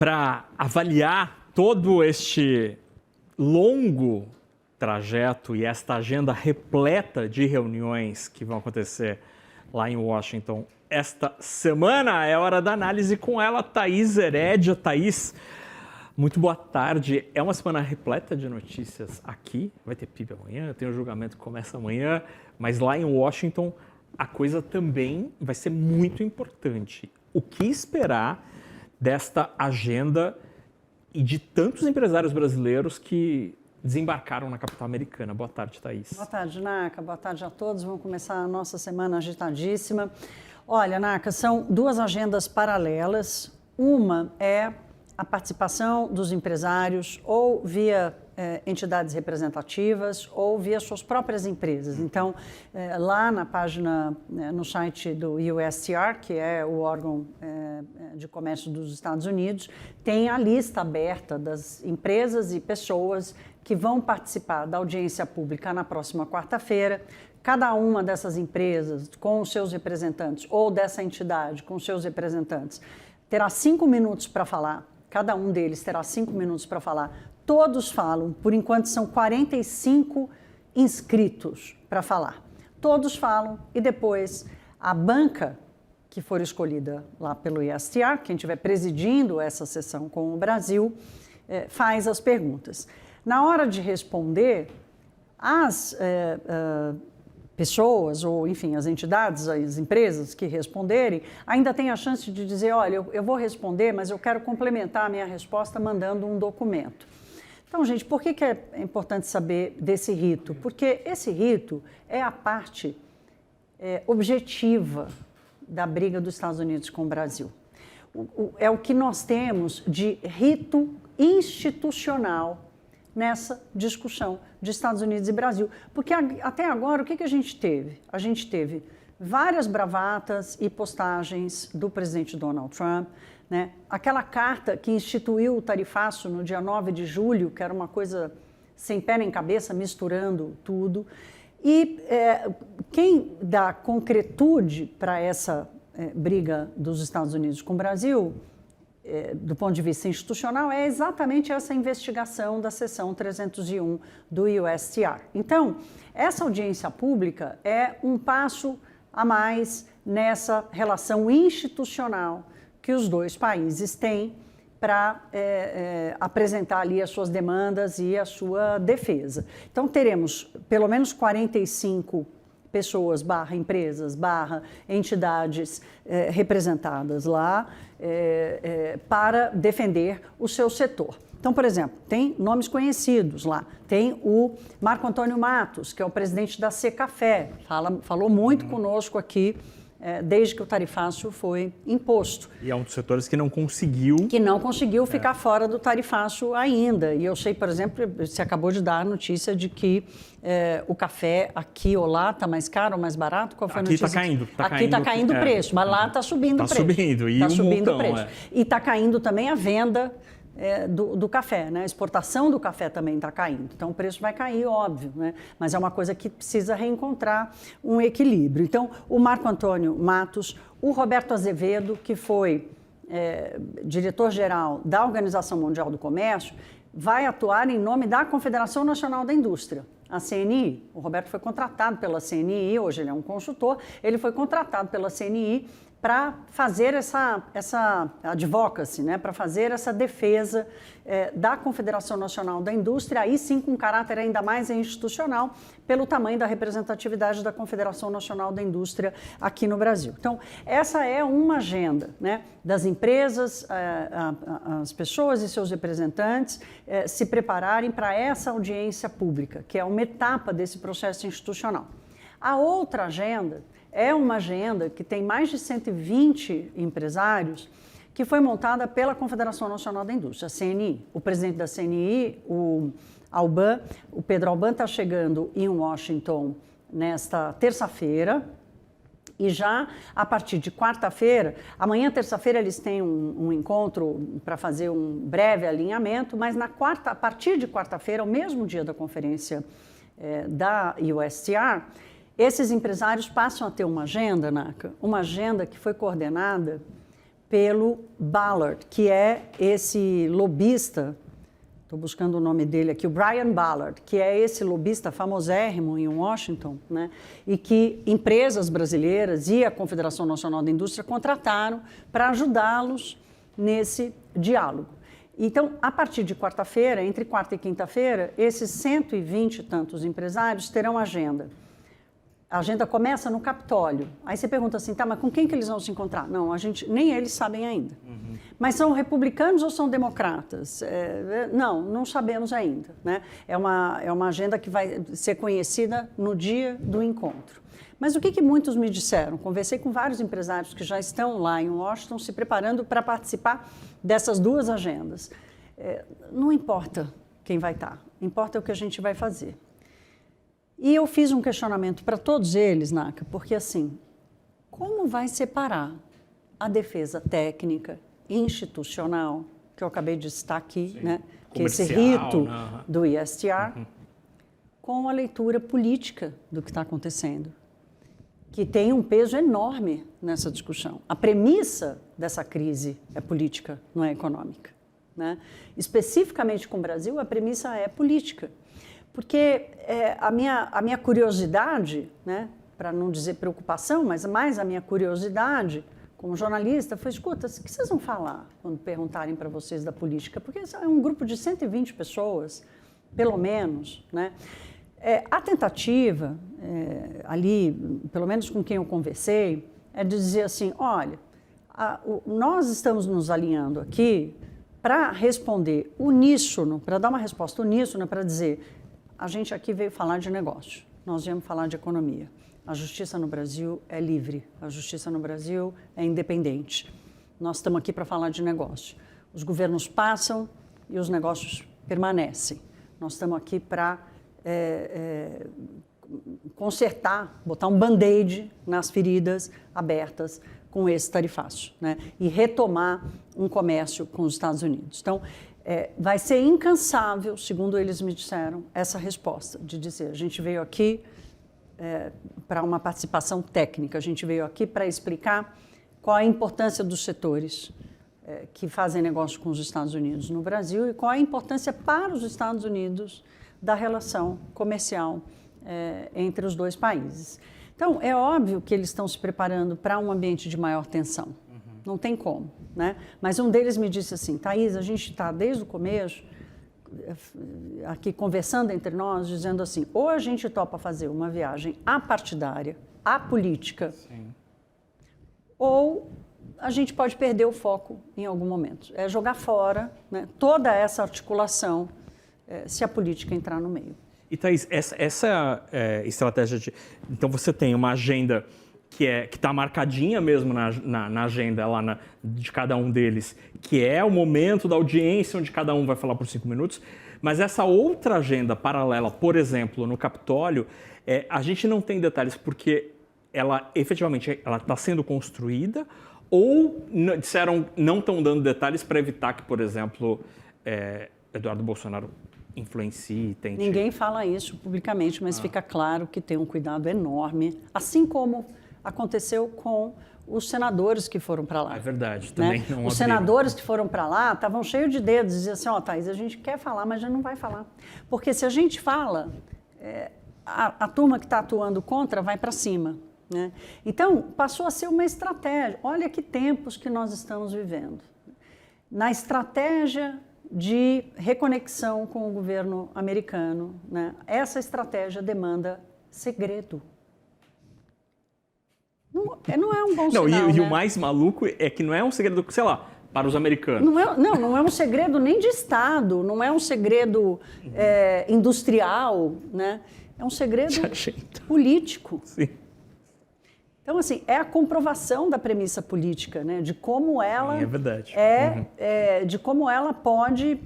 para avaliar todo este longo trajeto e esta agenda repleta de reuniões que vão acontecer lá em Washington esta semana. É hora da análise com ela, Thaís Herédia. Thaís, muito boa tarde. É uma semana repleta de notícias aqui. Vai ter PIB amanhã, tem o julgamento que começa amanhã, mas lá em Washington a coisa também vai ser muito importante. O que esperar desta agenda e de tantos empresários brasileiros que desembarcaram na capital americana? Boa tarde, Thaís. Boa tarde, Naka. Boa tarde a todos. Vamos começar a nossa semana agitadíssima. Olha, Naka, são duas agendas paralelas. Uma é a participação dos empresários ou via entidades representativas ou via suas próprias empresas. Então, lá na página, no site do USTR, que é o órgão de comércio dos Estados Unidos, tem a lista aberta das empresas e pessoas que vão participar da audiência pública na próxima quarta-feira. Cada uma dessas empresas com os seus representantes ou dessa entidade com os seus representantes terá 5 minutos para falar. Cada um deles terá 5 minutos para falar. Todos falam, por enquanto são 45 inscritos para falar. Todos falam e depois a banca que for escolhida lá pelo USTR, quem estiver presidindo essa sessão com o Brasil, faz as perguntas. Na hora de responder, as pessoas, ou enfim, as entidades, as empresas que responderem, ainda têm a chance de dizer, olha, eu vou responder, mas eu quero complementar a minha resposta mandando um documento. Então, gente, por que é importante saber desse rito? Porque esse rito é a parte objetiva da briga dos Estados Unidos com o Brasil. É o que nós temos de rito institucional nessa discussão de Estados Unidos e Brasil. Porque até agora, o que a gente teve? A gente teve várias bravatas e postagens do presidente Donald Trump, né? Aquela carta que instituiu o tarifaço no dia 9 de julho, que era uma coisa sem pé nem cabeça, misturando tudo. E quem dá concretude para essa briga dos Estados Unidos com o Brasil, do ponto de vista institucional, é exatamente essa investigação da seção 301 do USTR. Então, essa audiência pública é um passo a mais nessa relação institucional que os dois países têm para apresentar ali as suas demandas e a sua defesa. Então, teremos pelo menos 45 pessoas, empresas, entidades representadas lá para defender o seu setor. Então, por exemplo, tem nomes conhecidos lá. Tem o Marco Antônio Matos, que é o presidente da Secafé, falou muito conosco aqui desde que o tarifaço foi imposto. E é um dos setores que não conseguiu... ficar fora do tarifaço ainda. E eu sei, por exemplo, você acabou de dar a notícia de que o café aqui ou lá está mais caro ou mais barato? Qual foi a notícia? Aqui está caindo o preço, mas lá está subindo o preço. Está subindo, e um montão. E está caindo também a venda do café, né? A exportação do café também está caindo. Então, o preço vai cair, óbvio, né? Mas é uma coisa que precisa reencontrar um equilíbrio. Então, o Marco Antônio Matos, o Roberto Azevedo, que foi diretor-geral da Organização Mundial do Comércio, vai atuar em nome da Confederação Nacional da Indústria, a CNI. O Roberto foi contratado pela CNI, hoje ele é um consultor, ele foi contratado pela CNI para fazer essa advocacy, né? Para fazer essa defesa da Confederação Nacional da Indústria, aí sim com caráter ainda mais institucional, pelo tamanho da representatividade da Confederação Nacional da Indústria aqui no Brasil. Então, essa é uma agenda, né? Das empresas, as pessoas e seus representantes se prepararem para essa audiência pública, que é uma etapa desse processo institucional. A outra agenda é uma agenda que tem mais de 120 empresários, que foi montada pela Confederação Nacional da Indústria, a CNI. O presidente da CNI, o Pedro Alban, está chegando em Washington nesta terça-feira, e já a partir de quarta-feira, amanhã, terça-feira, eles têm um encontro para fazer um breve alinhamento, mas a partir de quarta-feira, o mesmo dia da conferência da USTR, esses empresários passam a ter uma agenda, Naka, uma agenda que foi coordenada pelo Ballard, que é esse lobista, estou buscando o nome dele aqui, o Brian Ballard, que é esse lobista famosérrimo em Washington, né, e que empresas brasileiras e a Confederação Nacional da Indústria contrataram para ajudá-los nesse diálogo. Então, a partir de quarta-feira, entre quarta e quinta-feira, esses 120 e tantos empresários terão agenda. A agenda começa no Capitólio. Aí você pergunta assim, tá, mas com quem que eles vão se encontrar? Não, nem eles sabem ainda. Mas são republicanos ou são democratas? Não sabemos ainda, né? É uma agenda que vai ser conhecida no dia do encontro. Mas o que muitos me disseram? Conversei com vários empresários que já estão lá em Washington se preparando para participar dessas duas agendas. Não importa quem vai estar, importa o que a gente vai fazer. E eu fiz um questionamento para todos eles, Naka, porque assim, como vai separar a defesa técnica, institucional, que eu acabei de citar aqui, né, que é esse rito do ISTR, com a leitura política do que está acontecendo, que tem um peso enorme nessa discussão. A premissa dessa crise é política, não é econômica, né? Especificamente com o Brasil, a premissa é política. Porque a minha curiosidade, né, para não dizer preocupação, mas mais a minha curiosidade como jornalista foi, escuta, o que vocês vão falar quando perguntarem para vocês da política? Porque é um grupo de 120 pessoas, pelo menos, né? A tentativa, ali, pelo menos com quem eu conversei, é de dizer assim, olha, nós estamos nos alinhando aqui para responder uníssono, para dar uma resposta uníssona, para dizer, a gente aqui veio falar de negócio, nós viemos falar de economia. A justiça no Brasil é livre, a justiça no Brasil é independente. Nós estamos aqui para falar de negócio. Os governos passam e os negócios permanecem. Nós estamos aqui para consertar, botar um band-aid nas feridas abertas com esse tarifaço, né? E retomar um comércio com os Estados Unidos. Então, vai ser incansável, segundo eles me disseram, essa resposta de dizer, a gente veio aqui para uma participação técnica, a gente veio aqui para explicar qual a importância dos setores que fazem negócio com os Estados Unidos no Brasil e qual a importância para os Estados Unidos da relação comercial entre os dois países. Então, é óbvio que eles estão se preparando para um ambiente de maior tensão. Não tem como, né? Mas um deles me disse assim, Thaís, a gente está desde o começo aqui conversando entre nós, dizendo assim, ou a gente topa fazer uma viagem apartidária, apolítica, ou a gente pode perder o foco em algum momento. É jogar fora, né, toda essa articulação se a política entrar no meio. E, Thaís, essa estratégia de... Então, você tem uma agenda que está marcadinha mesmo na agenda lá de cada um deles, que é o momento da audiência, onde cada um vai falar por 5 minutos, mas essa outra agenda paralela, por exemplo, no Capitólio, a gente não tem detalhes, porque ela efetivamente está sendo construída, ou disseram não estão dando detalhes para evitar que, por exemplo, Eduardo Bolsonaro influencie, tente... Ninguém fala isso publicamente, mas fica claro que tem um cuidado enorme, assim como aconteceu com os senadores que foram para lá. É verdade, também não Os senadores que foram para lá estavam cheios de dedos, diziam assim, Thaís, a gente quer falar, mas a gente não vai falar. Porque se a gente fala, a turma que está atuando contra vai para cima, né? Então, passou a ser uma estratégia. Olha que tempos que nós estamos vivendo. Na estratégia de reconexão com o governo americano, né? Essa estratégia demanda segredo. Não é um bom sinal, e né? o mais maluco é que não é um segredo, sei lá, para os americanos. Não é um segredo nem de Estado, não é um segredo industrial, né? É um segredo político. Sim. Então, assim, é a comprovação da premissa política, né? De como ela é verdade. De como ela pode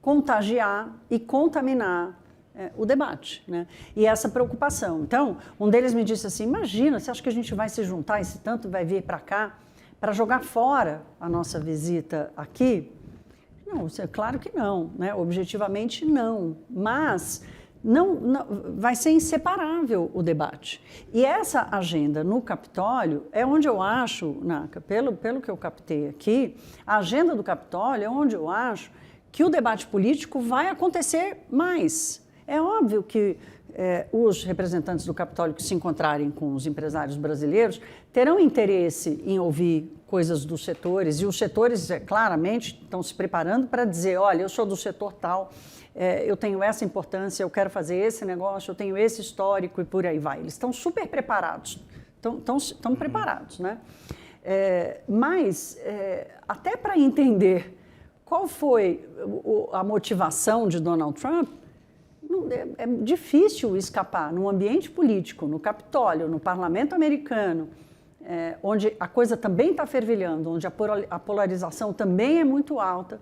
contagiar e contaminar o debate, né? E essa preocupação. Então, um deles me disse assim, imagina, você acha que a gente vai se juntar, esse tanto vai vir para cá, para jogar fora a nossa visita aqui? Não, claro que não, né? Objetivamente não, mas vai ser inseparável o debate. E essa agenda no Capitólio é onde eu acho, Naka, pelo que eu captei aqui, a agenda do Capitólio é onde eu acho que o debate político vai acontecer mais. É óbvio que os representantes do Capitólio que se encontrarem com os empresários brasileiros terão interesse em ouvir coisas dos setores, e os setores claramente estão se preparando para dizer, olha, eu sou do setor tal, eu tenho essa importância, eu quero fazer esse negócio, eu tenho esse histórico e por aí vai. Eles estão super preparados, estão preparados, né? Mas, até para entender qual foi a motivação de Donald Trump, é difícil escapar num ambiente político, no Capitólio, no parlamento americano, onde a coisa também está fervilhando, onde a polarização também é muito alta,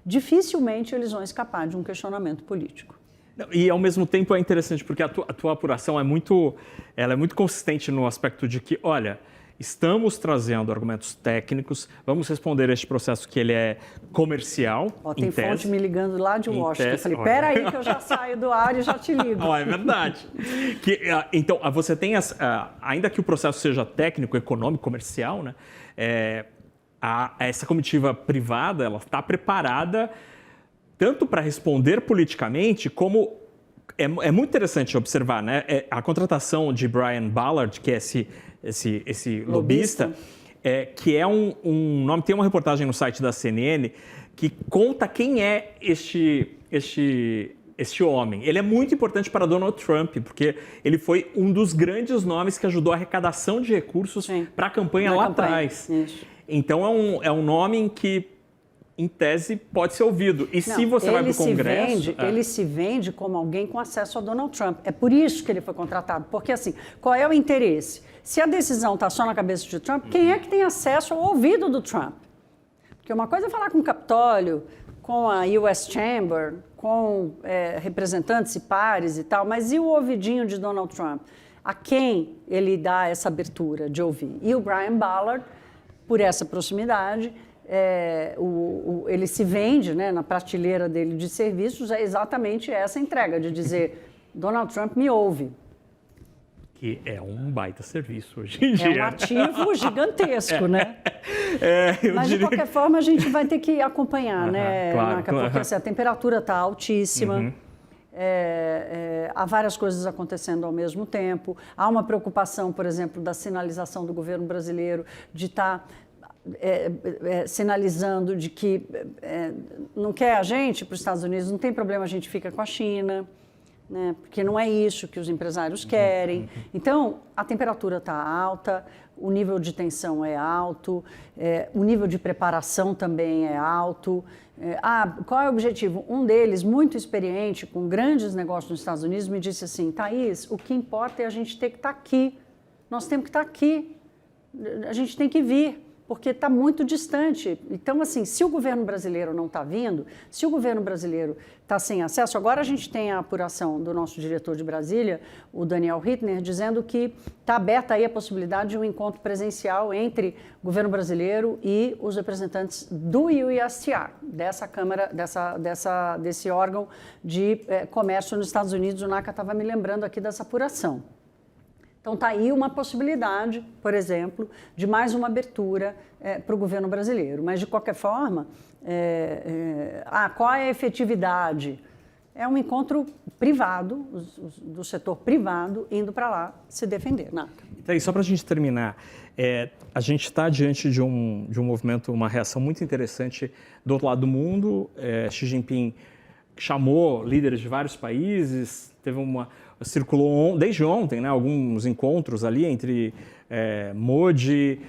dificilmente eles vão escapar de um questionamento político. E, ao mesmo tempo, é interessante, porque a tua apuração é muito consistente no aspecto de que, olha, estamos trazendo argumentos técnicos, vamos responder a este processo que ele é comercial, tem fonte me ligando lá de Washington. Eu falei, peraí que eu já saio do ar e já te ligo. É verdade. Então, você tem, ainda que o processo seja técnico, econômico, comercial, né, essa comitiva privada, ela está preparada tanto para responder politicamente, como é muito interessante observar, né, a contratação de Brian Ballard, que é esse lobista, que é um nome, tem uma reportagem no site da CNN que conta quem é este homem. Ele é muito importante para Donald Trump, porque ele foi um dos grandes nomes que ajudou a arrecadação de recursos para a campanha lá atrás. Isso. Então é um nome em que, em tese, pode ser ouvido. E se você vai para o Congresso... Ele se vende como alguém com acesso a Donald Trump. É por isso que ele foi contratado. Porque, assim, qual é o interesse? Se a decisão está só na cabeça de Trump, quem é que tem acesso ao ouvido do Trump? Porque uma coisa é falar com o Capitólio, com a US Chamber, com representantes e pares e tal, mas e o ouvidinho de Donald Trump? A quem ele dá essa abertura de ouvir? E o Brian Ballard, por essa proximidade, ele se vende, né, na prateleira dele de serviços, é exatamente essa entrega, de dizer, Donald Trump me ouve. Que é um baita serviço hoje em dia. É um ativo gigantesco, né? Mas, de qualquer forma, a gente vai ter que acompanhar, né, claro, porque assim, a temperatura está altíssima, há várias coisas acontecendo ao mesmo tempo, há uma preocupação, por exemplo, da sinalização do governo brasileiro de estar sinalizando de que não quer a gente para os Estados Unidos, não tem problema, a gente fica com a China, né? Porque não é isso que os empresários querem. Então, a temperatura está alta, o nível de tensão é alto, o nível de preparação também é alto. Qual é o objetivo? Um deles, muito experiente, com grandes negócios nos Estados Unidos, me disse assim, Thaís, o que importa é a gente ter que estar aqui. Nós temos que estar aqui. A gente tem que vir, porque está muito distante. Então, assim, se o governo brasileiro não está vindo, se o governo brasileiro está sem acesso, agora a gente tem a apuração do nosso diretor de Brasília, o Daniel Hittner, dizendo que está aberta aí a possibilidade de um encontro presencial entre o governo brasileiro e os representantes do USTR, dessa Câmara, desse órgão de comércio nos Estados Unidos. O Naka estava me lembrando aqui dessa apuração. Então, está aí uma possibilidade, por exemplo, de mais uma abertura para o governo brasileiro. Mas, de qualquer forma, qual é a efetividade? É um encontro privado, do setor privado, indo para lá se defender. Então, só para a gente terminar, a gente está diante de um movimento, uma reação muito interessante do outro lado do mundo. Xi Jinping chamou líderes de vários países, circulou desde ontem, né, alguns encontros ali entre Modi,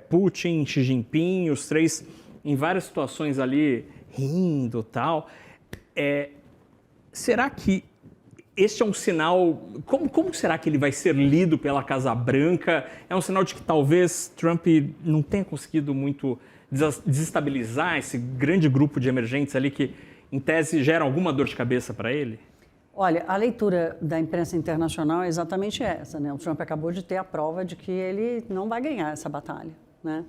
Putin, Xi Jinping, os três em várias situações ali rindo e tal. Será que este é um sinal, como será que ele vai ser lido pela Casa Branca? É um sinal de que talvez Trump não tenha conseguido muito desestabilizar esse grande grupo de emergentes ali que, em tese, gera alguma dor de cabeça para ele? Olha, a leitura da imprensa internacional é exatamente essa, né? O Trump acabou de ter a prova de que ele não vai ganhar essa batalha, né?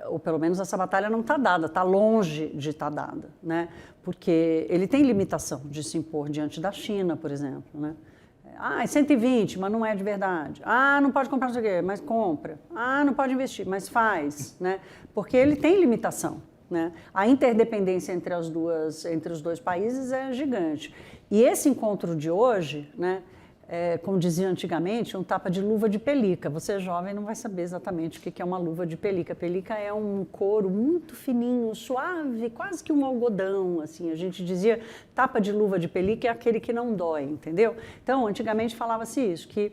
ou pelo menos essa batalha não está dada, está longe de estar dada, né? Porque ele tem limitação de se impor diante da China, por exemplo, né? É 120, mas não é de verdade. Não pode comprar não sei o quê, mas compra. Não pode investir, mas faz, né? Porque ele tem limitação, né? A interdependência entre os dois países é gigante. E esse encontro de hoje, né? Como dizia antigamente, um tapa de luva de pelica. Você jovem não vai saber exatamente o que é uma luva de pelica. Pelica é um couro muito fininho, suave, quase que um algodão, assim. A gente dizia tapa de luva de pelica é aquele que não dói, entendeu? Então, antigamente falava-se isso, que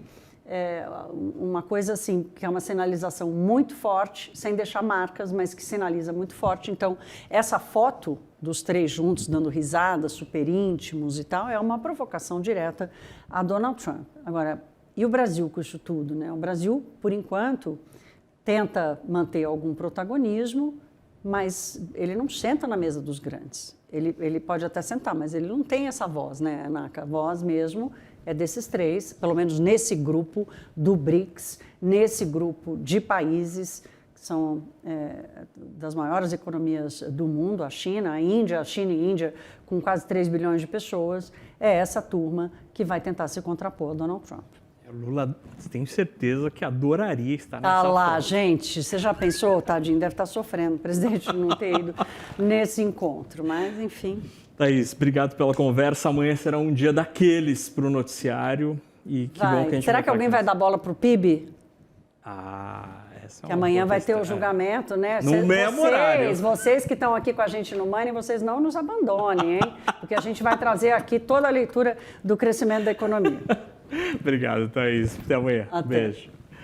uma coisa assim, que é uma sinalização muito forte, sem deixar marcas, mas que sinaliza muito forte. Então, essa foto dos três juntos, dando risadas, super íntimos e tal, é uma provocação direta a Donald Trump. Agora, e o Brasil com isso tudo, né? O Brasil, por enquanto, tenta manter algum protagonismo, mas ele não senta na mesa dos grandes. Ele pode até sentar, mas ele não tem essa voz, né, Anaca? A voz mesmo é desses três, pelo menos nesse grupo do BRICS, nesse grupo de países que são das maiores economias do mundo, a China e Índia, com quase 3 bilhões de pessoas, é essa turma que vai tentar se contrapor a Donald Trump. O Lula, tenho certeza que adoraria estar nessa foto. Gente, você já pensou? Tadinho, deve estar sofrendo, o presidente não ter ido nesse encontro, mas enfim. Thaís, obrigado pela conversa. Amanhã será um dia daqueles para o noticiário. E que bom que a gente Será que alguém vai dar bola para o PIB? Essa é que amanhã vai ter o julgamento, né? No mesmo horário. Vocês que estão aqui com a gente no Money, vocês não nos abandonem, hein? Porque a gente vai trazer aqui toda a leitura do crescimento da economia. Obrigado, Thaís. Até amanhã. Até. Beijo.